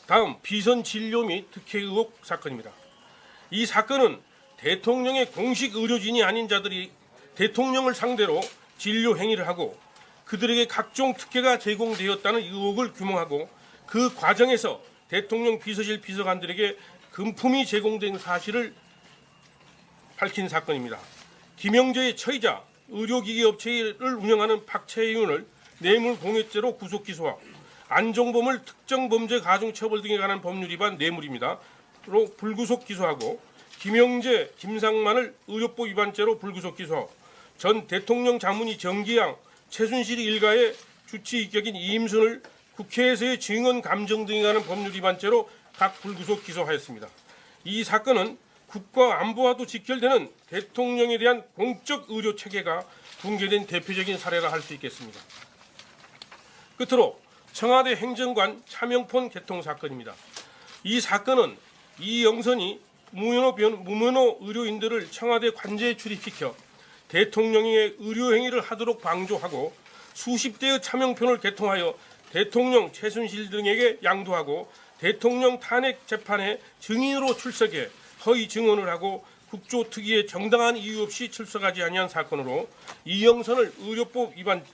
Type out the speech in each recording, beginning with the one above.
다음 비선 진료 및 특혜 의혹 사건입니다. 이 사건은 대통령의 공식 의료진이 아닌 자들이 대통령을 상대로 진료 행위를 하고 그들에게 각종 특혜가 제공되었다는 의혹을 규명하고 그 과정에서 대통령 비서실 비서관들에게 금품이 제공된 사실을 밝힌 사건입니다. 김영재의 처이자 의료기기 업체를 운영하는 박채윤을 뇌물공여죄로 구속 기소하고 안종범을 특정범죄 가중처벌 등에 관한 법률 위반 뇌물입니다. 로 불구속 기소하고 김영재, 김상만을 의료법 위반죄로 불구속 기소하고 전 대통령 자문위 정기양, 최순실 일가의 주치 입격인 이임순을 국회에서의 증언 감정 등에 관한 법률 위반죄로 각 불구속 기소하였습니다. 이 사건은 국가 안보와도 직결되는 대통령에 대한 공적 의료 체계가 붕괴된 대표적인 사례라 할 수 있겠습니다. 끝으로 청와대 행정관 차명폰 개통 사건입니다. 이 사건은 이영선이 무면허 의료인들을 청와대 관제에 출입시켜 대통령의 의료 행위를 하도록 방조하고 수십 대의 차명폰을 개통하여 대통령 최순실 등에게 양도하고 대통령 탄핵 재판에 증인으로 출석해 허위 증언을 하고 국조특위에 정당한 이유 없이 출석하지 아니한 사건으로 이영선을 의료법 위반,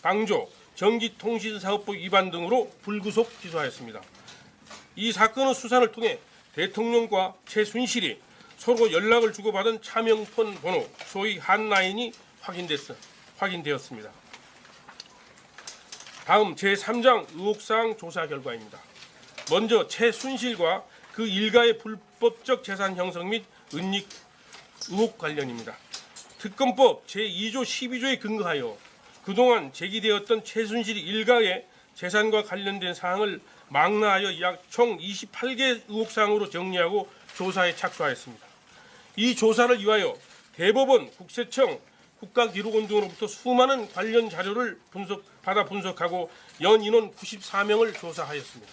방조, 전기통신사업법 위반 등으로 불구속 기소하였습니다. 이 사건의 수사를 통해 대통령과 최순실이 서로 연락을 주고받은 차명폰 번호, 소위 핫라인이 확인되었습니다. 다음 제3장 의혹사항 조사 결과입니다. 먼저 최순실과 그 일가의 불법적 재산 형성 및 은닉 의혹 관련입니다. 특검법 제2조 12조에 근거하여 그동안 제기되었던 최순실 일가의 재산과 관련된 사항을 망라하여 약 총 28개 의혹사항으로 정리하고 조사에 착수하였습니다. 이 조사를 위하여 대법원, 국세청, 국가기록원 등으로부터 수많은 관련 자료를 분석하고 연 인원 94명을 조사하였습니다.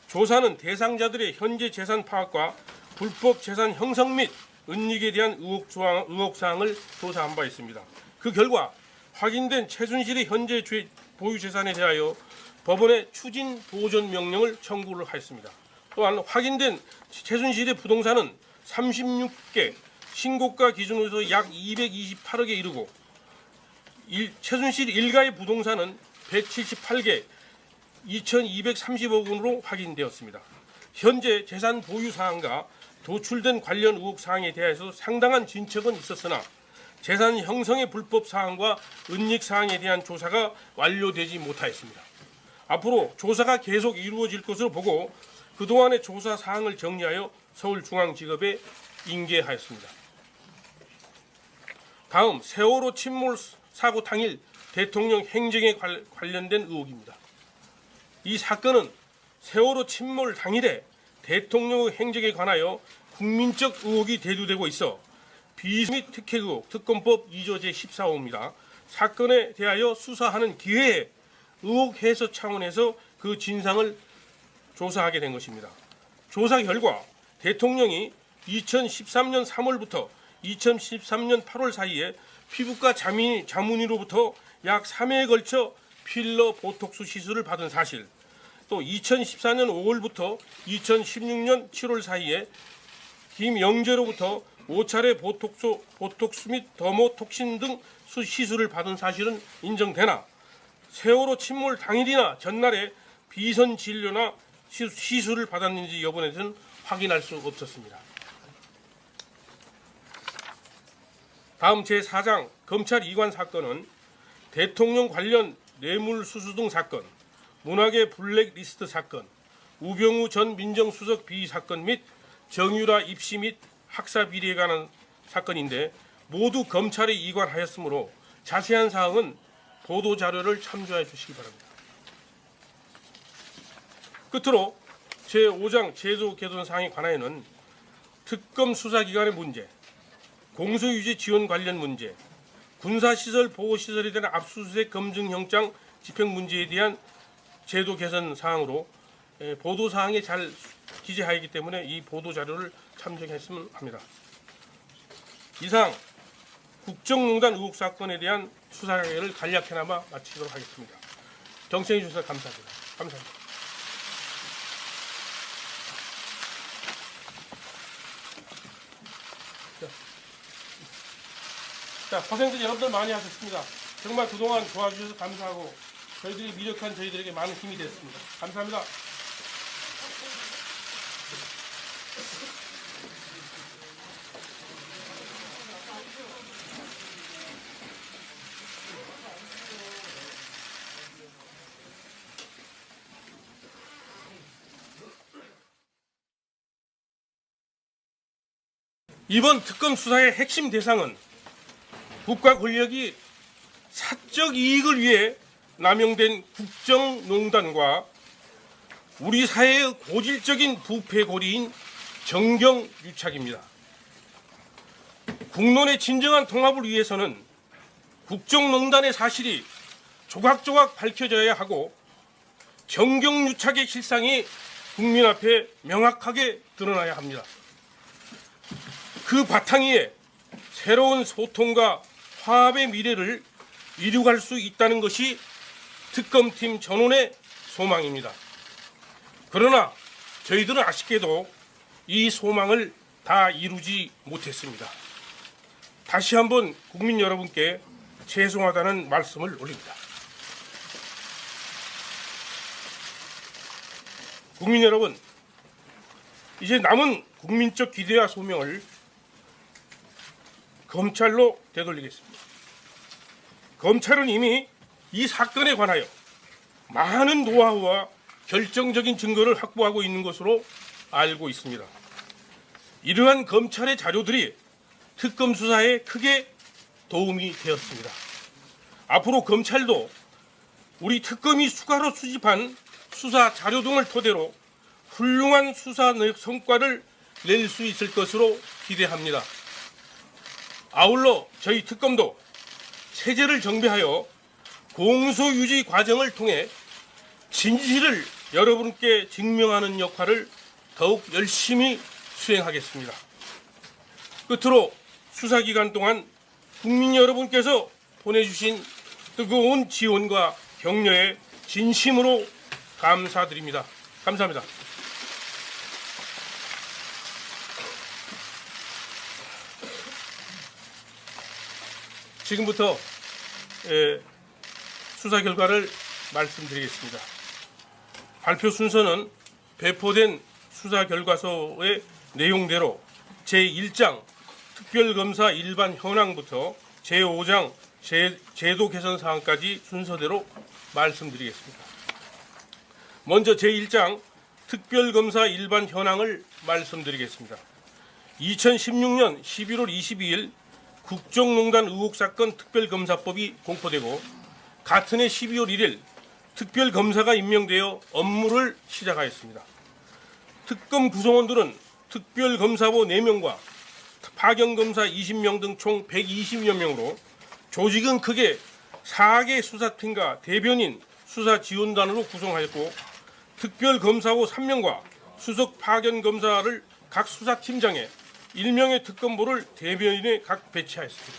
조사는 대상자들의 현재 재산 파악과 불법 재산 형성 및 은닉에 대한 의혹사항을 조사한 바 있습니다. 그 결과 확인된 최순실의 현재 보유 재산에 대하여 법원에 추진 보존 명령을 청구를 하였습니다. 또한 확인된 최순실의 부동산은 36개, 신고가 기준으로서 약 228억에 이르고 최순실 일가의 부동산은 178개, 2,230억 원으로 확인되었습니다. 현재 재산 보유 사항과 도출된 관련 의혹 사항에 대해서 상당한 진척은 있었으나 재산 형성의 불법 사항과 은닉 사항에 대한 조사가 완료되지 못하였습니다. 앞으로 조사가 계속 이루어질 것으로 보고 그동안의 조사 사항을 정리하여 서울중앙지검에 인계하였습니다. 다음 세월호 침몰 사고 당일 대통령 행정에 관련된 의혹입니다. 이 사건은 세월호 침몰 당일에 대통령의 행정에 관하여 국민적 의혹이 대두되고 있어 비리 및 특혜 의혹 특검법 2조 제14호입니다. 사건에 대하여 수사하는 기회에 의혹 해소 차원에서 그 진상을 조사하게 된 것입니다. 조사 결과 대통령이 2013년 3월부터 2013년 8월 사이에 피부과 자문의로부터 약 3회에 걸쳐 필러 보톡스 시술을 받은 사실, 또 2014년 5월부터 2016년 7월 사이에 김영재로부터 5차례 보톡스 및 더모톡신 등 시술을 받은 사실은 인정되나 세월호 침몰 당일이나 전날에 비선 진료나 시술을 받았는지 여부에 대해서는 확인할 수 없었습니다. 다음 제4장 검찰 이관 사건은 대통령 관련 뇌물수수 등 사건, 문학의 블랙리스트 사건, 우병우 전 민정수석 비위 사건 및 정유라 입시 및 학사 비리에 관한 사건인데 모두 검찰에 이관하였으므로 자세한 사항은 보도자료를 참조해 주시기 바랍니다. 끝으로 제5장 제도 개선 사항에 관하여는 특검 수사기관의 문제, 공소유지 지원 관련 문제, 군사시설 보호시설에 대한 압수수색 검증영장 집행 문제에 대한 제도 개선 사항으로 보도사항에 잘 기재하였기 때문에 이 보도자료를 참조했으면 합니다. 이상 국정농단 의혹 사건에 대한 수사를 간략해나마 마치도록 하겠습니다. 경청해 주셔서 감사합니다. 감사합니다. 자, 고생들 여러분들 많이 하셨습니다. 정말 그동안 도와주셔서 감사하고 저희들이 미력한 저희들에게 많은 힘이 됐습니다. 감사합니다. 이번 특검 수사의 핵심 대상은 국가 권력이 사적 이익을 위해 남용된 국정농단과 우리 사회의 고질적인 부패 고리인 정경유착입니다. 국론의 진정한 통합을 위해서는 국정농단의 사실이 조각조각 밝혀져야 하고 정경유착의 실상이 국민 앞에 명확하게 드러나야 합니다. 그 바탕 위에 새로운 소통과 화합의 미래를 이루갈 수 있다는 것이 특검팀 전원의 소망입니다. 그러나 저희들은 아쉽게도 이 소망을 다 이루지 못했습니다. 다시 한번 국민 여러분께 죄송하다는 말씀을 올립니다. 국민 여러분, 이제 남은 국민적 기대와 소명을 검찰로 되돌리겠습니다. 검찰은 이미 이 사건에 관하여 많은 노하우와 결정적인 증거를 확보하고 있는 것으로 알고 있습니다. 이러한 검찰의 자료들이 특검 수사에 크게 도움이 되었습니다. 앞으로 검찰도 우리 특검이 추가로 수집한 수사 자료 등을 토대로 훌륭한 수사 성과를 낼 수 있을 것으로 기대합니다. 아울러 저희 특검도 체제를 정비하여 공소유지 과정을 통해 진실을 여러분께 증명하는 역할을 더욱 열심히 수행하겠습니다. 끝으로 수사기간 동안 국민 여러분께서 보내주신 뜨거운 지원과 격려에 진심으로 감사드립니다. 감사합니다. 지금부터 수사 결과를 말씀드리겠습니다. 발표 순서는 배포된 수사 결과서의 내용대로 제1장 특별검사 일반 현황부터 제5장 제도 개선 사항까지 순서대로 말씀드리겠습니다. 먼저 제1장 특별검사 일반 현황을 말씀드리겠습니다. 2016년 11월 22일 국정농단 의혹 사건 특별검사법이 공포되고 같은 해 12월 1일 특별검사가 임명되어 업무를 시작하였습니다. 특검 구성원들은 특별검사보 4명과 파견검사 20명 등 총 120여 명으로 조직은 크게 4개 수사팀과 대변인 수사지원단으로 구성하였고 특별검사보 3명과 수석 파견검사를 각 수사팀장에 1명의 특검보를 대변인에 각 배치하였습니다.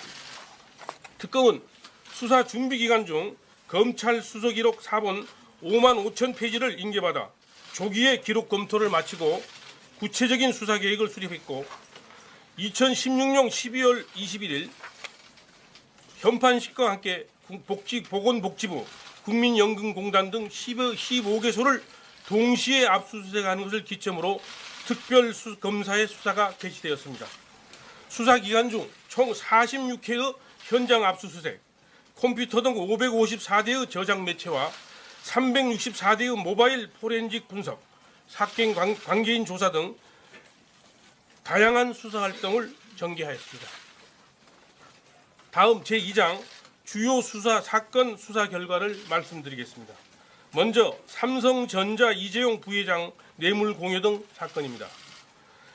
특검은 수사 준비 기간 중 검찰 수석 기록 4본 5만 5천 페이지를 인계받아 조기에 기록 검토를 마치고 구체적인 수사 계획을 수립했고 2016년 12월 21일 현판식과 함께 보건복지부, 국민연금공단 등 15개소를 동시에 압수수색하는 것을 기점으로 특별검사의 수사가 개시되었습니다. 수사 기간 중 총 46회의 현장 압수수색, 컴퓨터 등 554대의 저장 매체와 364대의 모바일 포렌식 분석, 사건 관계인 조사 등 다양한 수사 활동을 전개하였습니다. 다음 제2장 주요 수사 사건 수사 결과를 말씀드리겠습니다. 먼저 삼성전자 이재용 부회장 뇌물 공여 등 사건입니다.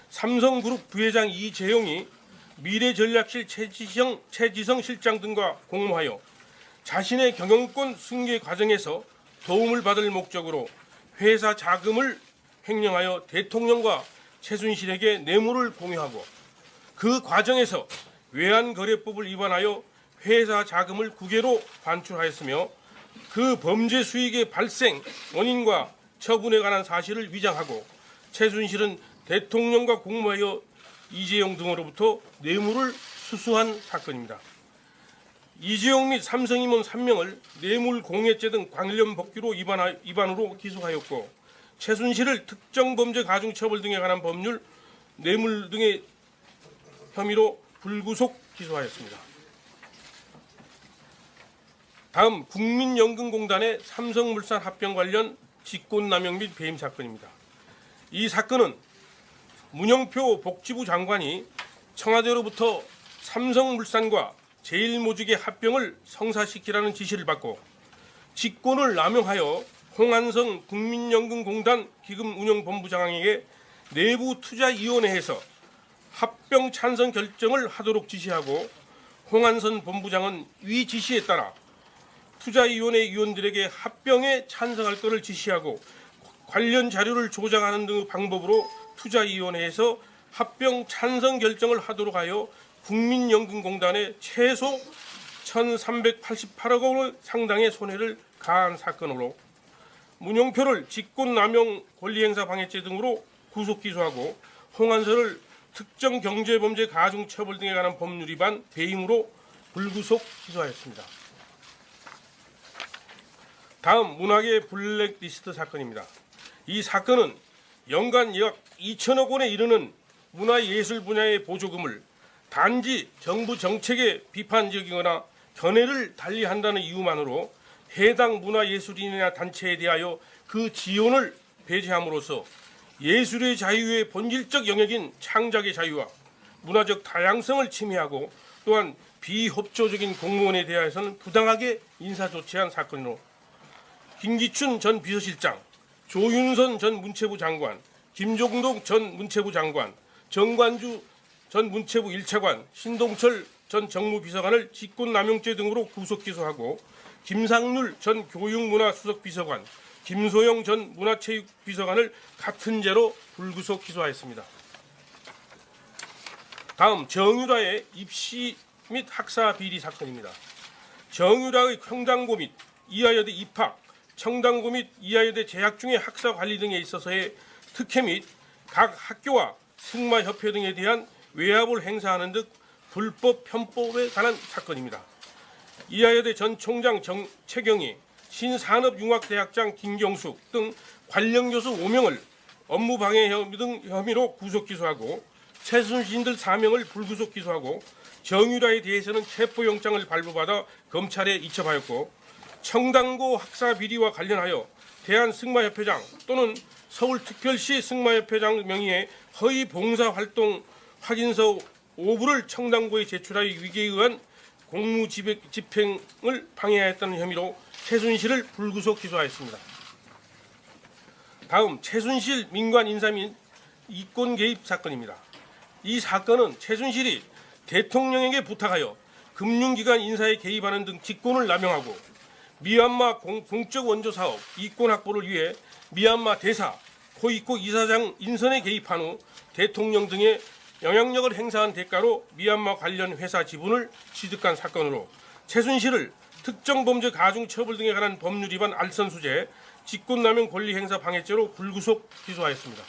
삼성그룹 부회장 이재용이 미래전략실 최지성 실장 등과 공모하여 자신의 경영권 승계 과정에서 도움을 받을 목적으로 회사 자금을 횡령하여 대통령과 최순실에게 뇌물을 공유하고 그 과정에서 외환거래법을 위반하여 회사 자금을 국외로 반출하였으며 그 범죄 수익의 발생 원인과 처분에 관한 사실을 위장하고 최순실은 대통령과 공모하여 이재용 등으로부터 뇌물을 수수한 사건입니다. 이재용 및 삼성 임원 3명을 뇌물공여죄 등 관련 법규로 위반으로 기소하였고, 최순실을 특정범죄 가중처벌 등에 관한 법률, 뇌물 등의 혐의로 불구속 기소하였습니다. 다음 국민연금공단의 삼성물산 합병 관련 직권남용 및 배임 사건입니다. 이 사건은 문영표 복지부 장관이 청와대로부터 삼성물산과 제일모직의 합병을 성사시키라는 지시를 받고 직권을 남용하여 홍한선 국민연금공단 기금운용본부장에게 내부투자위원회에서 합병 찬성 결정을 하도록 지시하고, 홍한선 본부장은 위 지시에 따라 투자위원회 위원들에게 합병에 찬성할 것을 지시하고 관련 자료를 조작하는 등의 방법으로 투자위원회에서 합병 찬성 결정을 하도록 하여 국민연금공단에 최소 1,388억 원 상당의 손해를 가한 사건으로 문용표를 직권남용 권리행사 방해죄 등으로 구속 기소하고, 홍한선을 특정 경제범죄 가중처벌 등에 관한 법률 위반 배임으로 불구속 기소하였습니다. 다음 문화계 블랙리스트 사건입니다. 이 사건은 연간 약 2천억 원에 이르는 문화예술 분야의 보조금을 단지 정부 정책에 비판적이거나 견해를 달리한다는 이유만으로 해당 문화예술인이나 단체에 대하여 그 지원을 배제함으로써 예술의 자유의 본질적 영역인 창작의 자유와 문화적 다양성을 침해하고, 또한 비협조적인 공무원에 대해서는 부당하게 인사조치한 사건으로 김기춘 전 비서실장, 조윤선 전 문체부 장관, 김종동 전 문체부 장관, 정관주 전 문체부 1차관, 신동철 전 정무비서관을 직권남용죄 등으로 구속 기소하고, 김상률 전 교육문화수석비서관, 김소영 전 문화체육비서관을 같은 죄로 불구속 기소하였습니다. 다음 정유라의 입시 및 학사 비리 사건입니다. 정유라의 청당고 및 이화여대 입학, 청당고 및 이화여대 재학 중의 학사 관리 등에 있어서의 특혜 및 각 학교와 승마협회 등에 대한 외압을 행사하는 등 불법 편법에 관한 사건입니다. 이화여대 전 총장 최경희, 신산업융합대학장 김경숙 등 관련 교수 5명을 업무방해 혐의 등 혐의로 구속 기소하고, 최순실 4명을 불구속 기소하고, 정유라에 대해서는 체포영장을 발부받아 검찰에 이첩하였고, 청당고 학사 비리와 관련하여 대한승마협회장 또는 서울특별시 승마협회장 명의의 허위 봉사활동 확인서 5부를 청당고에 제출하여 위계에 의한 공무집행을 방해하였다는 혐의로 최순실을 불구속 기소하였습니다. 다음 최순실 민관 인사 및 이권 개입 사건입니다. 이 사건은 최순실이 대통령에게 부탁하여 금융기관 인사에 개입하는 등 직권을 남용하고 미얀마 공적 원조 사업 이권 확보를 위해 미얀마 대사, 코이코 이사장 인선에 개입한 후 대통령 등의 영향력을 행사한 대가로 미얀마 관련 회사 지분을 취득한 사건으로 최순실을 특정범죄 가중처벌 등에 관한 법률 위반 알선수재, 직권남용 권리행사 방해죄로 불구속 기소하였습니다.